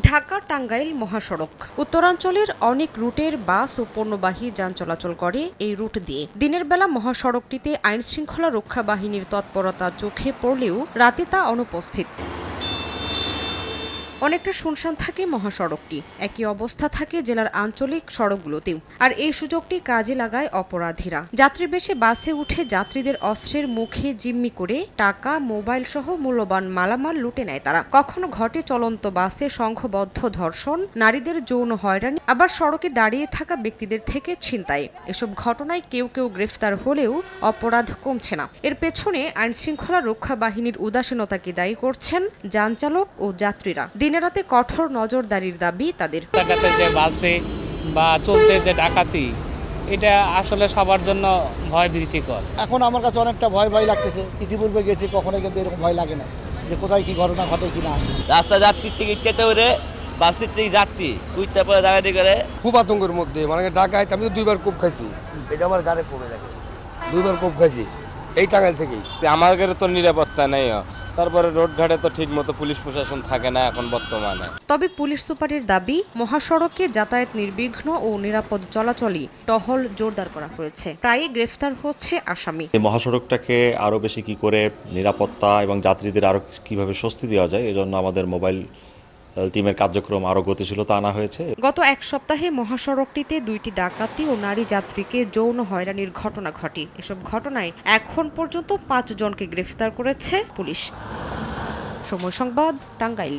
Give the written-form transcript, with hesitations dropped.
ঢাকা টাঙ্গাইল মহাসড়ক উত্তরাঞ্চলের অনেক রুটের বাস ও পণ্যবাহী যান চলাচল করে এই রুট দিয়ে। দিনের বেলা মহাসড়কটিতে আইনশৃঙ্খলা রক্ষা বাহিনীর তৎপরতা চোখে পড়লেও রাতে তা অনুপস্থিত। অনেকটা শুনশান থাকে মহাসড়কটি, একই অবস্থা থাকে জেলার আঞ্চলিক সড়কগুলোতেও। আর এই সুযোগটি কাজে লাগায় অপরাধীরা। যাত্রীবেশে বাসে উঠে যাত্রীদের অস্ত্রের মুখে জিম্মি করে টাকা, মোবাইল সহ মূল্যবান মালামাল লুটে নেয় তারা। কখনো ঘটে চলন্ত বাসে সংঘবদ্ধ ধর্ষণ, নারীদের যৌন হয়রানি, আবার সড়কে দাঁড়িয়ে থাকা ব্যক্তিদের থেকে ছিনতাই। এসব ঘটনায় কেউ কেউ গ্রেফতার হলেও অপরাধ কমছে না। এর পেছনে আইনশৃঙ্খলা রক্ষা বাহিনীর উদাসীনতাকে দায়ী করছেন যানচালক ও যাত্রীরা। দিনে রাতে কঠোর নজরদারির দাবি তাদের। যে বাসে বা চলতে যে ডাকাতি, এটা আসলে সবার জন্য ভয় ভীতিকর। এখন আমার কাছে অনেকটা ভয় লাগতেছে। ইতিপূর্বে গেছি, কখনো কিন্তু এরকম ভয় লাগে না যে কোথায় কি ঘটনা ঘটে কিনা। রাস্তা যাত্রীর থেকে ইত্যাতে করে বাসের থেকে যাত্রী উঠতে পরে ডাকাতি করে। খুব আতঙ্কের মধ্যে, মানে ডাকাইতে আমি তো 2বার কোপ খাইছি। এটা আমার গাড়ি কমে লাগে, 2বার কোপ খাইছি এই টাঙ্গাইল থেকেই। আমাদের তো নিরাপত্তা নেই, তারপরে রোডঘাটে তো ঠিক মতো পুলিশ প্রশাসন থাকে না এখন বর্তমানে। তবে পুলিশ সুপারের দাবি, মহাসড়কে যাতায়াত নির্বিঘ্ন ও নিরাপদ চলাচলই টহল জোরদার করা হয়েছে। প্রায়ই গ্রেফতার হচ্ছে আসামি। এই মহাসড়কটাকে আরো বেশি কি করে নিরাপত্তা এবং যাত্রীদের আরো কিভাবে স্বস্তি দেওয়া যায়, এজন্য আমাদের মোবাইল টিমের কার্যক্রম আরো গতিশীলতা আনা হয়েছে। গত এক সপ্তাহে মহাসড়কটিতে 2টি ডাকাতি ও নারী যাত্রীকে যৌন হয়রানির ঘটনা ঘটে। এসব ঘটনায় এখন পর্যন্ত 5 জনকে গ্রেফতার করেছে পুলিশ। সময় সংবাদ, টাঙ্গাইল।